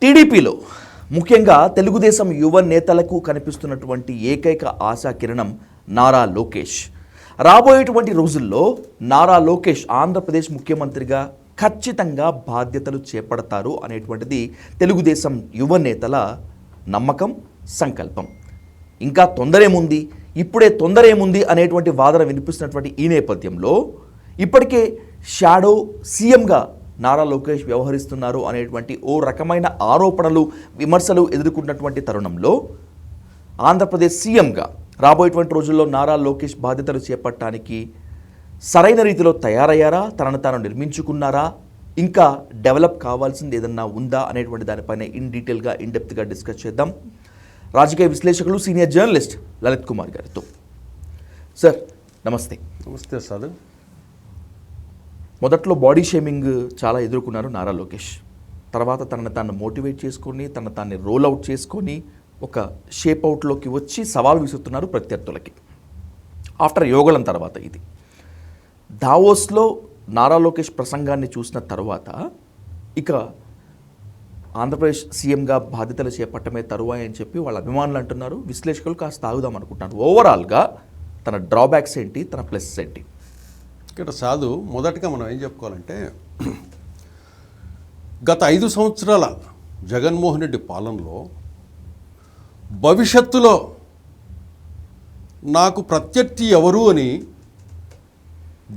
టీడీపీలో ముఖ్యంగా తెలుగుదేశం యువ నేతలకు కనిపిస్తున్నటువంటి ఏకైక ఆశా కిరణం నారా లోకేష్. రాబోయేటువంటి రోజుల్లో నారా లోకేష్ ఆంధ్రప్రదేశ్ ముఖ్యమంత్రిగా ఖచ్చితంగా బాధ్యతలు చేపడతారు అనేటువంటిది తెలుగుదేశం యువ నేతల నమ్మకం, సంకల్పం. ఇంకా తొందరేముంది, ఇప్పుడే తొందరేముంది అనేటువంటి వాదన వినిపిస్తున్నటువంటి ఈ నేపథ్యంలో ఇప్పటికే షాడో సీఎంగా నారా లోకేష్ వ్యవహరిస్తున్నారు అనేటువంటి ఓ రకమైన ఆరోపణలు, విమర్శలు ఎదుర్కొన్నటువంటి తరుణంలో ఆంధ్రప్రదేశ్ సీఎంగా రాబోయేటువంటి రోజుల్లో నారా లోకేష్ బాధ్యతలు చేపట్టడానికి సరైన రీతిలో తయారయ్యారా, తనను తాను నిర్మించుకున్నారా, ఇంకా డెవలప్ కావాల్సింది ఏదన్నా ఉందా అనేటువంటి దానిపైన డీటెయిల్గా డెప్త్గా డిస్కస్ చేద్దాం రాజకీయ విశ్లేషకులు సీనియర్ జర్నలిస్ట్ లలిత్ కుమార్ గారితో. సార్ నమస్తే. నమస్తే సార్. మొదట్లో బాడీ షేమింగ్ చాలా ఎదుర్కొన్నారు నారా లోకేష్. తర్వాత తనను తాను మోటివేట్ చేసుకొని తనను తాన్ని రోల్ అవుట్ చేసుకొని ఒక షేప్ అవుట్లోకి వచ్చి సవాల్ విసురుతున్నారు ప్రత్యర్థులకి. ఆఫ్టర్ యోగళం తర్వాత ఇది దావోస్లో నారా లోకేష్ ప్రసంగాన్ని చూసిన తర్వాత ఇక ఆంధ్రప్రదేశ్ సీఎంగా బాధ్యతలు చేపట్టమే తరువాయి అని చెప్పి వాళ్ళ అభిమానులు అంటున్నారు. విశ్లేషకులు కాస్త ఆగుదాం అనుకుంటున్నారు. ఓవరాల్గా తన డ్రాబ్యాక్స్ ఏంటి, తన ప్లస్ ఏంటి? ఇక్కడ సాధు మొదటగా మనం ఏం చెప్పుకోవాలంటే, గత 5 సంవత్సరాల జగన్మోహన్ రెడ్డి పాలనలో భవిష్యత్తులో నాకు ప్రత్యర్థి ఎవరు అని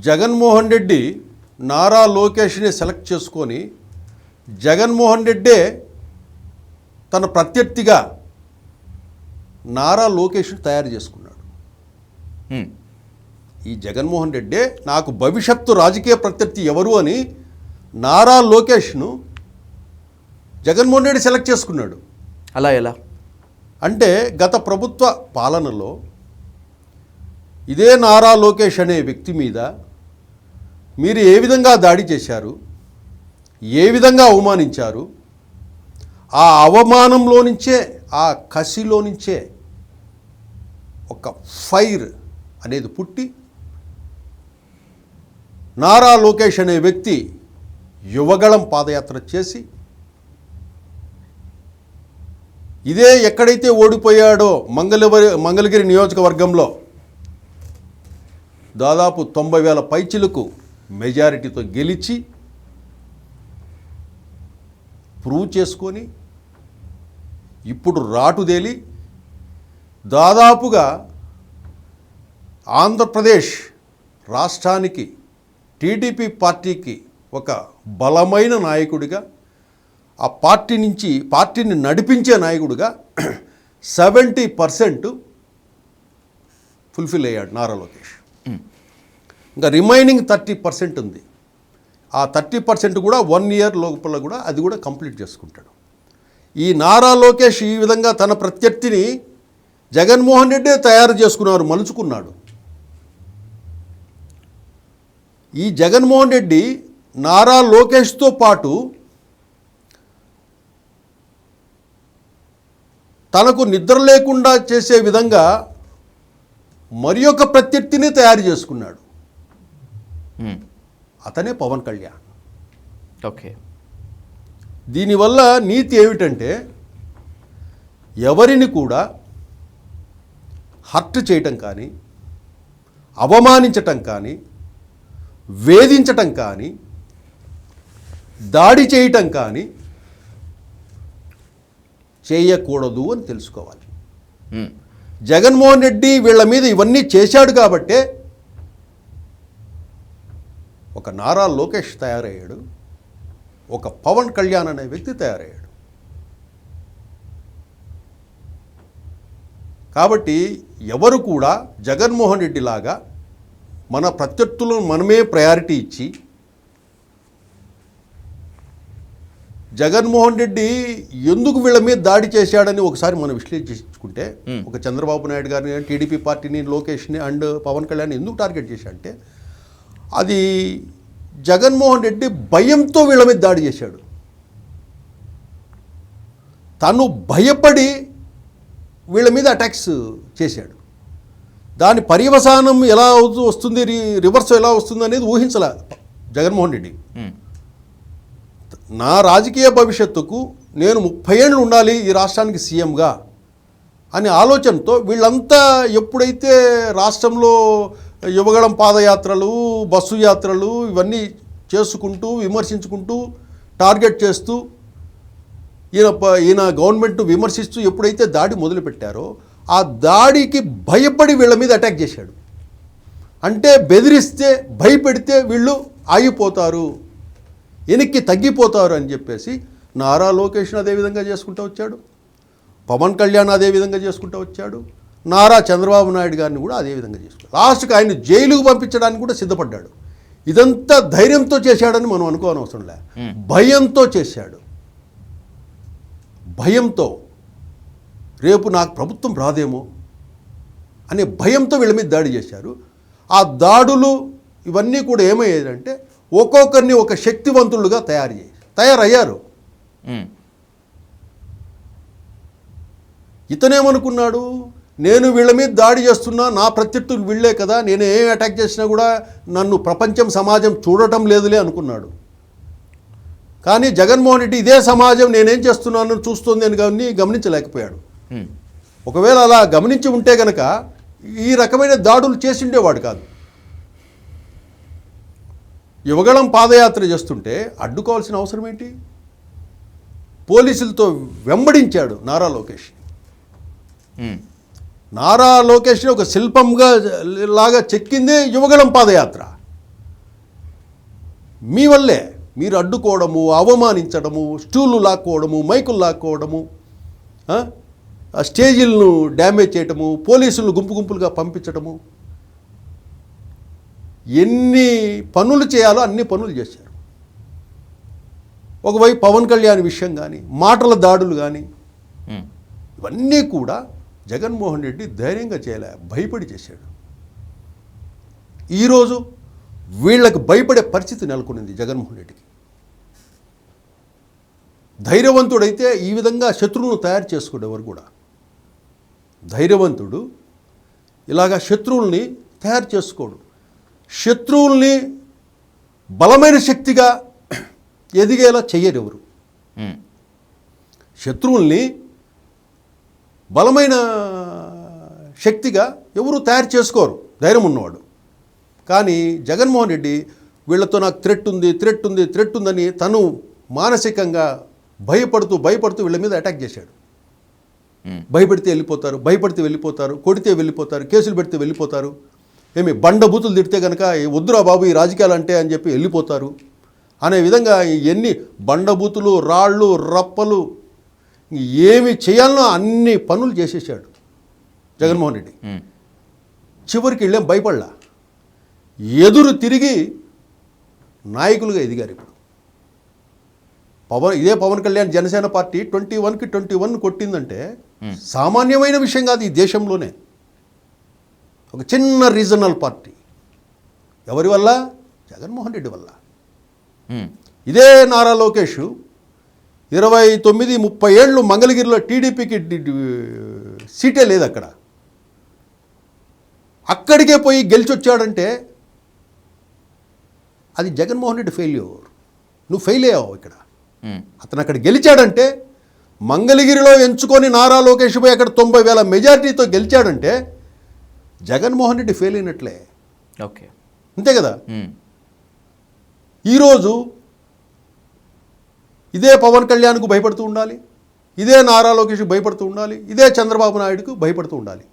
జగన్మోహన్ రెడ్డి నారా లోకేష్ని సెలెక్ట్ చేసుకొని జగన్మోహన్ రెడ్డే తన ప్రత్యర్థిగా నారా లోకేష్ని తయారు చేసుకున్నాడు. ఈ జగన్మోహన్ రెడ్డే నాకు భవిష్యత్తు రాజకీయ ప్రత్యర్థి ఎవరు అని నారా లోకేష్ను జగన్మోహన్ రెడ్డి సెలెక్ట్ చేసుకున్నాడు. అలా ఎలా అంటే గత ప్రభుత్వ పాలనలో ఇదే నారా లోకేష్ అనే వ్యక్తి మీద మీరు ఏ విధంగా దాడి చేశారు, ఏ విధంగా అవమానించారు, ఆ అవమానంలో నుంచే, ఆ కసిలో నుంచే ఒక ఫైర్ అనేది పుట్టి నారా లోకేష్ అనే వ్యక్తి యువగళం పాదయాత్ర చేసి ఇదే ఎక్కడైతే ఓడిపోయాడో మంగళగిరి నియోజకవర్గంలో దాదాపు 90,000 పైచిలకు మెజారిటీతో గెలిచి ప్రూవ్ చేసుకొని ఇప్పుడు రాటుదేలి దాదాపుగా ఆంధ్రప్రదేశ్ రాష్ట్రానికి టీడీపీ పార్టీకి ఒక బలమైన నాయకుడిగా, ఆ పార్టీని నడిపించే నాయకుడిగా 70% ఫుల్ఫిల్ అయ్యాడు నారా లోకేష్. ఇంకా రిమైనింగ్ 30% ఉంది. ఆ 30% కూడా 1 ఇయర్ లోపల కూడా అది కూడా కంప్లీట్ చేసుకుంటాడు. ఈ నారా లోకేష్ ఈ విధంగా తన ప్రత్యర్థిని జగన్మోహన్ రెడ్డి తయారు చేసుకున్నారు, మలుచుకున్నాడు. ఈ జగన్మోహన్ రెడ్డి నారా లోకేష్తో పాటు తనకు నిద్ర లేకుండా చేసే విధంగా మరి ఒక ప్రత్యర్థిని తయారు చేసుకున్నాడు. అతనే పవన్ కళ్యాణ్. ఓకే. దీనివల్ల నీతి ఏమిటంటే, ఎవరిని కూడా హర్ట్ చేయటం కానీ, అవమానించటం కానీ, వేధించటం కానీ, దాడి చేయటం కానీ చేయకూడదు అని తెలుసుకోవాలి. జగన్మోహన్ రెడ్డి వీళ్ళ మీద ఇవన్నీ చేశాడు కాబట్టే ఒక నారా లోకేష్ తయారయ్యాడు, ఒక పవన్ కళ్యాణ్ అనే వ్యక్తి తయారయ్యాడు. కాబట్టి ఎవరు కూడా జగన్మోహన్ రెడ్డి లాగా మన ప్రత్యర్థులను మనమే ప్రయారిటీ ఇచ్చి, జగన్మోహన్ రెడ్డి ఎందుకు వీళ్ళ మీద దాడి చేశాడని ఒకసారి మనం విశ్లేషించుకుంటే, ఒక చంద్రబాబు నాయుడు గారిని, టీడీపీ పార్టీని, లోకేష్ని అండ్ పవన్ కళ్యాణ్ ఎందుకు టార్గెట్ చేశాడంటే, అది జగన్మోహన్ రెడ్డి భయంతో వీళ్ళ మీద దాడి చేశాడు. తను భయపడి వీళ్ళ మీద అటాక్స్ చేశాడు. దాని పర్యవసానం ఎలా వస్తుంది, రివర్స్ ఎలా వస్తుంది అనేది ఊహించలే జగన్మోహన్ రెడ్డి. నా రాజకీయ భవిష్యత్తుకు నేను 30 ఏళ్ళు ఉండాలి ఈ రాష్ట్రానికి సీఎంగా అనే ఆలోచనతో వీళ్ళంతా ఎప్పుడైతే రాష్ట్రంలో యువగళం పాదయాత్రలు, బస్సు యాత్రలు ఇవన్నీ చేసుకుంటూ విమర్శించుకుంటూ టార్గెట్ చేస్తూ ఈయన గవర్నమెంట్ విమర్శిస్తూ ఎప్పుడైతే దాడి మొదలుపెట్టారో ఆ దాడికి భయపడి వీళ్ళ మీద అటాక్ చేశాడు. అంటే బెదిరిస్తే భయపెడితే వీళ్ళు ఆగిపోతారు, వెనక్కి తగ్గిపోతారు అని చెప్పేసి నారా లోకేష్ను అదేవిధంగా చేసుకుంటూ వచ్చాడు, పవన్ కళ్యాణ్ అదేవిధంగా చేసుకుంటూ వచ్చాడు, నారా చంద్రబాబు నాయుడు గారిని కూడా అదేవిధంగా చేసుకున్నాడు. లాస్ట్కి ఆయన జైలుకు పంపించడానికి కూడా సిద్ధపడ్డాడు. ఇదంతా ధైర్యంతో చేశాడని మనం అనుకోనవసరం లే, భయంతో చేశాడు. భయంతో రేపు నాకు ప్రభుత్వం రాదేమో అనే భయంతో వీళ్ళ మీద దాడి చేశారు. ఆ దాడులు ఇవన్నీ కూడా ఏమయ్యాయంటే ఒక్కొక్కరిని ఒక శక్తివంతులుగా తయారయ్యారు. ఇతనేమనుకున్నాడు, నేను వీళ్ళ మీద దాడి చేస్తున్నా, నా ప్రత్యర్థులు వీళ్ళే కదా, నేను ఏం అటాక్ చేసినా కూడా నన్ను ప్రపంచం సమాజం చూడటం లేదులే అనుకున్నాడు. కానీ జగన్మోహన్ రెడ్డి ఇదే సమాజం నేనేం చేస్తున్నానని చూస్తుంది అని కానీ గమనించలేకపోయాడు. ఒకవేళ అలా గమనించి ఉంటే గనక ఈ రకమైన దాడులు చేసిండేవాడు కాదు. యువగళం పాదయాత్ర చేస్తుంటే అడ్డుకోవాల్సిన అవసరం ఏంటి? పోలీసులతో వెంబడించాడు నారా లోకేష్. నారా లోకేష్ని ఒక శిల్పంగా లాగా చెక్కిందే యువగళం పాదయాత్ర. మీ వల్లే మీరు అడ్డుకోవడము, అవమానించడము, స్టూళ్ళు లాక్కోవడము, మైకులు లాక్కోవడము, స్టేజీలను డ్యామేజ్ చేయటము, పోలీసులను గుంపులుగా పంపించడము, ఎన్ని పనులు చేయాలో అన్ని పనులు చేశారు. ఒకవైపు పవన్ కళ్యాణ్ విషయం కానీ, మాటల దాడులు కానీ, ఇవన్నీ కూడా జగన్మోహన్ రెడ్డి ధైర్యంగా చేయలే, భయపడి చేశాడు. ఈరోజు వీళ్ళకి భయపడే పరిస్థితి నెలకొనింది జగన్మోహన్ రెడ్డికి. ధైర్యవంతుడైతే ఈ విధంగా శత్రువులను తయారు చేసుకునేవారు కూడా. ధైర్యవంతుడు ఇలాగా శత్రువుల్ని తయారు చేసుకోడు. శత్రువుల్ని బలమైన శక్తిగా ఎదిగేలా చెయ్యరు ఎవరు. శత్రువుల్ని బలమైన శక్తిగా ఎవరు తయారు చేసుకోరు ధైర్యం ఉన్నవాడు. కానీ జగన్మోహన్ రెడ్డి వీళ్ళతో నాకు థ్రెట్ ఉందని తను మానసికంగా భయపడుతూ వీళ్ళ మీద అటాక్ చేశాడు. భయపెడితే వెళ్ళిపోతారు, కొడితే వెళ్ళిపోతారు, కేసులు పెడితే వెళ్ళిపోతారు, ఏమి బండబూతులు తిడితే కనుక వద్దురా బాబు ఈ రాజకీయాలు అంటే అని చెప్పి వెళ్ళిపోతారు అనే విధంగా ఎన్ని బండబూతులు, రాళ్ళు, రప్పలు, ఏమి చేయాలనో అన్ని పనులు చేసేసాడు జగన్మోహన్ రెడ్డి. చివరికి వీళ్ళేం భయపడలా, ఎదురు తిరిగి నాయకులుగా ఎదిగారు. ఇప్పుడు ఇదే పవన్ కళ్యాణ్ జనసేన పార్టీ 21కి 21 కొట్టిందంటే సామాన్యమైన విషయం కాదు ఈ దేశంలోనే. ఒక చిన్న రీజనల్ పార్టీ ఎవరి వల్ల? జగన్మోహన్ రెడ్డి వల్ల. ఇదే నారా లోకేష్ 29-30 ఏళ్ళు మంగళగిరిలో టీడీపీకి సీటే లేదు అక్కడ, అక్కడికే పోయి గెలిచొచ్చాడంటే అది జగన్మోహన్ రెడ్డి ఫెయిల్యూర్. నువ్వు ఫెయిల్ అయ్యావు ఇక్కడ. అతను అక్కడ గెలిచాడంటే, మంగళగిరిలో ఎంచుకొని నారా లోకేష్ పోయి అక్కడ 90,000 మెజారిటీతో గెలిచాడంటే జగన్మోహన్ రెడ్డి ఫెయిల్ అయినట్లే. ఓకే, అంతే కదా. ఈరోజు ఇదే పవన్ కళ్యాణ్కు భయపడుతూ ఉండాలి, ఇదే నారా లోకేష్కు భయపడుతూ ఉండాలి, ఇదే చంద్రబాబు నాయుడుకు భయపడుతూ ఉండాలి.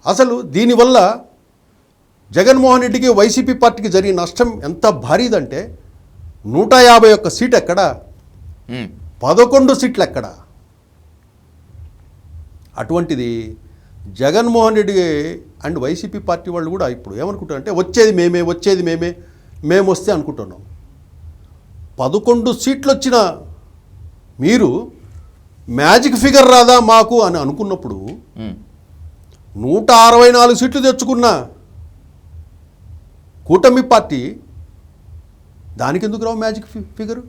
అసలు దీనివల్ల జగన్మోహన్ రెడ్డికి, వైసీపీ పార్టీకి జరిగిన నష్టం ఎంత భారీదంటే 151 సీట్ ఎక్కడ, 11 సీట్లు ఎక్కడ. అటువంటిది Jaganmohan Reddy and YCP party వాళ్ళు కూడా ఇప్పుడు ఏమనుకుంటారంటే వచ్చేది మేమే, మేము వస్తే అనుకుంటున్నాం. 11 సీట్లు వచ్చిన మీరు మ్యాజిక్ ఫిగర్ రాదా మాకు అని అనుకున్నప్పుడు 164 సీట్లు తెచ్చుకున్న కూటమి పార్టీ దానికి ఎందుకు రావు మ్యాజిక్ ఫిగరు?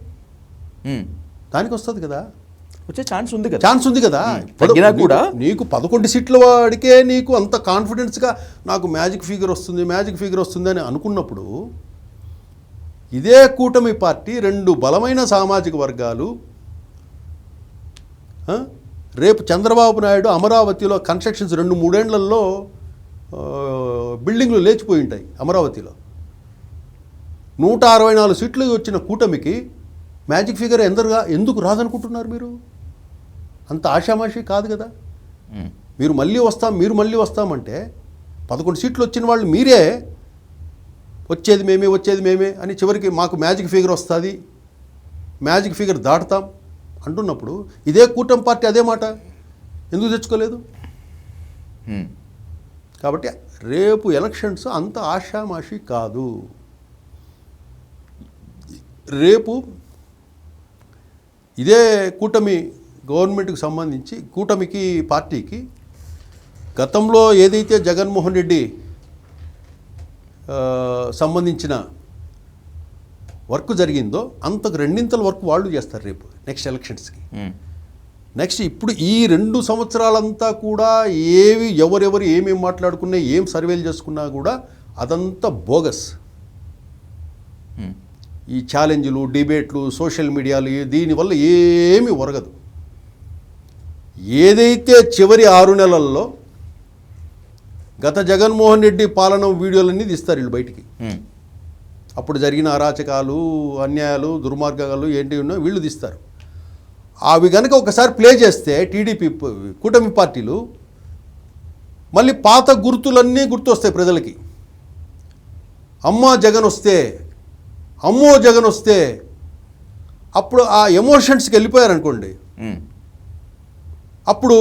దానికి వస్తుంది కదా, వచ్చే ఛాన్స్ ఉంది కదా. తగ్గినా కూడా నీకు 11 సీట్ల వాడికే నీకు అంత కాన్ఫిడెన్స్గా నాకు మ్యాజిక్ ఫిగర్ వస్తుంది అని అనుకున్నప్పుడు ఇదే కూటమి పార్టీ 2 బలమైన సామాజిక వర్గాలు రేపు చంద్రబాబు నాయుడు అమరావతిలో కన్స్ట్రక్షన్స్ 2-3 ఏళ్లలో బిల్డింగ్లు లేచిపోయి ఉంటాయి. అమరావతిలో 164 సీట్లు వచ్చిన కూటమికి మ్యాజిక్ ఫిగర్ ఎందుకు రాదనుకుంటున్నారు మీరు? అంత ఆషామాషి కాదు కదా. మీరు మళ్ళీ వస్తామంటే 11 సీట్లు వచ్చిన వాళ్ళు మీరే వచ్చేది మేమే అని చివరికి మాకు మ్యాజిక్ ఫిగర్ వస్తుంది, మ్యాజిక్ ఫిగర్ దాటుతాం అంటున్నప్పుడు ఇదే కూటమి పార్టీ అదే మాట ఎందుకు తెచ్చుకోలేదు? కాబట్టి రేపు ఎలక్షన్స్ అంత ఆషామాషి కాదు. రేపు ఇదే కూటమి గవర్నమెంట్కి సంబంధించి కూటమికి పార్టీకి గతంలో ఏదైతే జగన్మోహన్ రెడ్డి సంబంధించిన వర్క్ జరిగిందో అంతకు 2 వర్క్ వాళ్ళు చేస్తారు రేపు నెక్స్ట్ ఎలక్షన్స్కి. నెక్స్ట్ ఇప్పుడు ఈ 2 సంవత్సరాలంతా కూడా ఎవరెవరు ఏమేమి మాట్లాడుకున్నా ఏం సర్వేలు చేసుకున్నా కూడా అదంతా బోగస్. ఈ ఛాలెంజ్లు, డిబేట్లు, సోషల్ మీడియాలు దీనివల్ల ఏమీ ఒరగదు. ఏదైతే చివరి 6 నెలల్లో గత జగన్మోహన్ రెడ్డి పాలన వీడియోలన్నీ తీస్తారు వీళ్ళు బయటికి. అప్పుడు జరిగిన అరాచకాలు, అన్యాయాలు, దుర్మార్గాలు ఏంటి ఉన్నా వీళ్ళు తీస్తారు. అవి కనుక ఒకసారి ప్లే చేస్తే టీడీపీ కూటమి పార్టీలు మళ్ళీ పాత గుర్తులన్నీ గుర్తొస్తాయి ప్రజలకి. అమ్మో జగన్ వస్తే అప్పుడు ఆ ఎమోషన్స్కి వెళ్ళిపోయారనుకోండి. అప్పుడు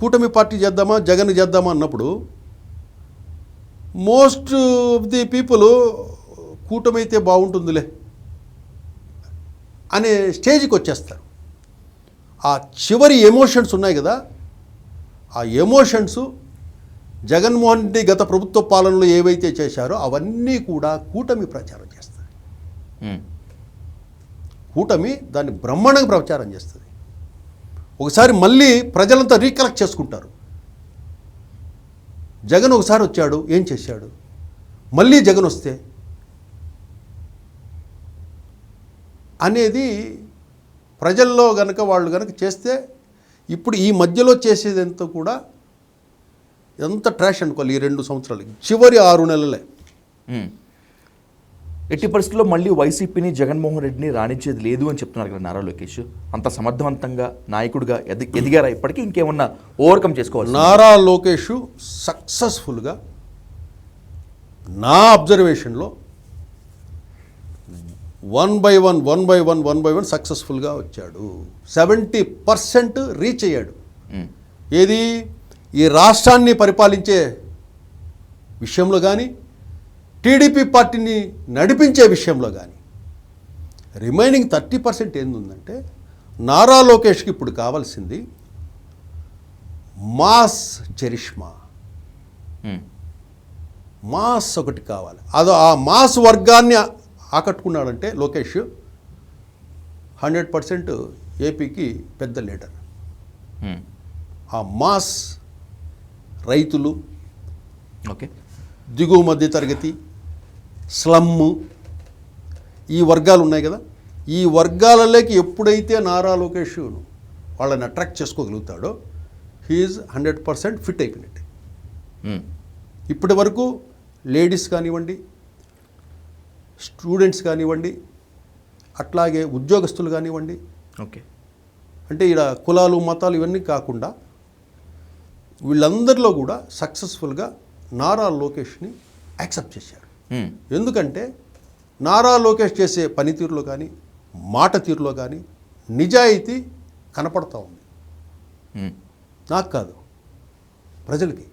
కూటమి పార్టీ చేద్దామా జగన్ చేద్దామా అన్నప్పుడు మోస్ట్ ఆఫ్ ది పీపుల్ కూటమి అయితే బాగుంటుందిలే అనే స్టేజ్కి వచ్చేస్తారు. ఆ చివరి ఎమోషన్స్ ఉన్నాయి కదా, ఆ ఎమోషన్స్ జగన్మోహన్ రెడ్డి గత ప్రభుత్వ పాలనలో ఏవైతే చేశారో అవన్నీ కూడా కూటమి ప్రచారం చేస్తుంది. కూటమి దాన్ని బ్రహ్మాండంగా ప్రచారం చేస్తుంది. ఒకసారి మళ్ళీ ప్రజలంతా రీకలెక్ట్ చేసుకుంటారు. జగన్ ఒకసారి వచ్చాడు, ఏం చేశాడు, మళ్ళీ జగన్ వస్తే అనేది ప్రజల్లో వాళ్ళు గనక చేస్తే ఇప్పుడు ఈ మధ్యలో చేసేదంతా కూడా ఎంత ట్రాష్ అనుకోవాలి. ఈ 2 సంవత్సరాలు చివరి 6 నెలలే. ఎట్టి పరిస్థితుల్లో మళ్ళీ వైసీపీని జగన్మోహన్ రెడ్డిని రాణించేది లేదు అని చెప్తున్నారు కదా నారా లోకేష్. అంత సమర్థవంతంగా నాయకుడిగా ఎదిగారా ఇప్పటికీ? ఇంకేమన్నా ఓవర్కమ్ చేసుకోవాలి? నారా లోకేష్ సక్సెస్ఫుల్గా నా అబ్జర్వేషన్లో 1 by 1 సక్సెస్ఫుల్గా వచ్చాడు. 70% రీచ్ అయ్యాడు. ఏది ఈ రాష్ట్రాన్ని పరిపాలించే విషయంలో కానీ టీడీపీ పార్టీని నడిపించే విషయంలో కానీ. రిమైనింగ్ 30% ఏందుందంటే నారా లోకేష్కి ఇప్పుడు కావాల్సింది మాస్ చరిష్మా, మాస్ ఒకటి కావాలి. ఆ మాస్ వర్గాన్ని ఆకట్టుకున్నాడంటే లోకేష్ 100% ఏపీకి పెద్ద లీడర్. ఆ మాస్ రైతులు, దిగువ మధ్య తరగతి, స్లమ్, ఈ వర్గాలు ఉన్నాయి కదా, ఈ వర్గాలలోకి ఎప్పుడైతే నారా లోకేష్ వాళ్ళని అట్రాక్ట్ చేసుకోగలుగుతాడో హీఈస్ 100% ఫిట్ అయిపోయినట్టు. ఇప్పటి వరకు లేడీస్ కానివ్వండి, స్టూడెంట్స్ కానివ్వండి, అట్లాగే ఉద్యోగస్తులు కానివ్వండి, అంటే ఇక్కడ కులాలు మతాలు ఇవన్నీ కాకుండా వీళ్ళందరిలో కూడా సక్సెస్ఫుల్గా నారా లోకేష్ని యాక్సెప్ట్ చేశారు. ఎందుకంటే నారా లోకేష్ చేసే పనితీరులో కానీ మాట తీరులో కానీ నిజాయితీ కనపడతా ఉంది. నాకు కాదు, ప్రజలకి.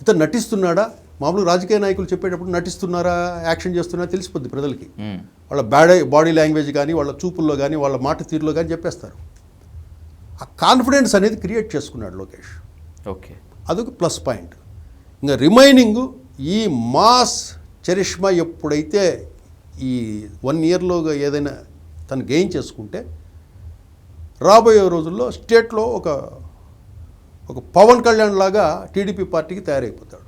ఇతను నటిస్తున్నాడా, మామూలు రాజకీయ నాయకులు చెప్పేటప్పుడు నటిస్తున్నారా యాక్షన్ చేస్తున్నారా తెలిసిపోద్ది ప్రజలకి. వాళ్ళ బాడీ లాంగ్వేజ్ కానీ వాళ్ళ చూపుల్లో కానీ వాళ్ళ మాట తీరులో కానీ చెప్పేస్తారు. ఆ కాన్ఫిడెన్స్ అనేది క్రియేట్ చేసుకున్నాడు లోకేష్. అదొక ప్లస్ పాయింట్. ఇంకా రిమైనింగ్ ఈ మాస్ చరిష్మా ఎప్పుడైతే ఈ 1 ఇయర్లోగా ఏదైనా తను గెయిన్ చేసుకుంటే రాబోయే రోజుల్లో స్టేట్లో ఒక పవన్ కళ్యాణ్ లాగా టీడీపీ పార్టీకి తయారైపోతాడు.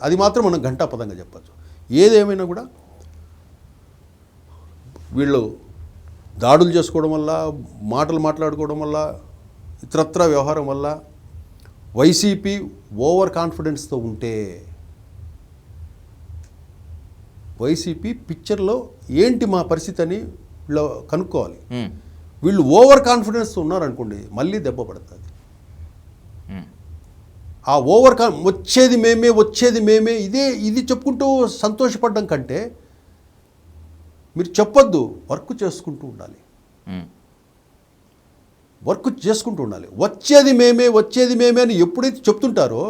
అది మాత్రం మనం ఘంటాపదంగా చెప్పచ్చు. ఏదేమైనా కూడా వీళ్ళు దాడులు చేసుకోవడం వల్ల, మాటలు మాట్లాడుకోవడం వల్ల, ఇతరత్ర వ్యవహారం వల్ల వైసీపీ ఓవర్ కాన్ఫిడెన్స్తో ఉంటే వైసీపీ పిక్చర్లో ఏంటి మా పరిస్థితి అని వీళ్ళు కనుక్కోవాలి. వీళ్ళు ఓవర్ కాన్ఫిడెన్స్తో ఉన్నారనుకోండి, మళ్ళీ దెబ్బ పడుతుంది. ఆ వచ్చేది మేమే ఇది చెప్పుకుంటూ సంతోషపడడం కంటే మీరు చెప్పొద్దు, వర్క్ చేసుకుంటూ ఉండాలి. వచ్చేది మేమే అని ఎప్పుడైతే చెప్తుంటారో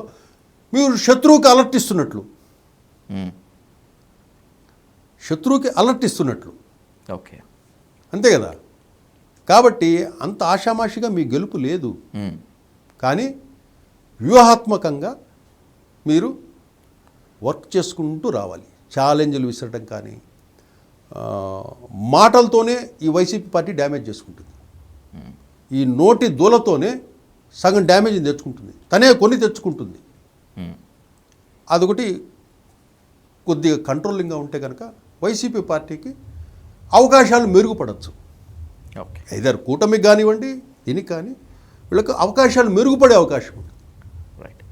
మీరు శత్రువుకి అలర్ట్ ఇస్తున్నట్లు. ఓకే, అంతే కదా. కాబట్టి అంత ఆషామాషిగా మీ గెలుపు లేదు. కానీ వ్యూహాత్మకంగా మీరు వర్క్ చేసుకుంటూ రావాలి. ఛాలెంజ్లు విసరడం కానీ, మాటలతోనే ఈ వైసీపీ పార్టీ డ్యామేజ్ చేసుకుంటుంది. ఈ నోటి దూలతోనే సగం డ్యామేజ్ తెచ్చుకుంటుంది, తనే కొని తెచ్చుకుంటుంది. అదొకటి కొద్దిగా కంట్రోలింగ్గా ఉంటే కనుక వైసీపీ పార్టీకి అవకాశాలు మెరుగుపడవచ్చు. ఓకే, ఐదర్ కూటమికి కానివ్వండి, దీనికి కానీ వీళ్ళకి అవకాశాలు మెరుగుపడే అవకాశం ఉంటుంది. Right.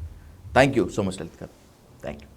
Thank you so much Lalit గారు. Thank you.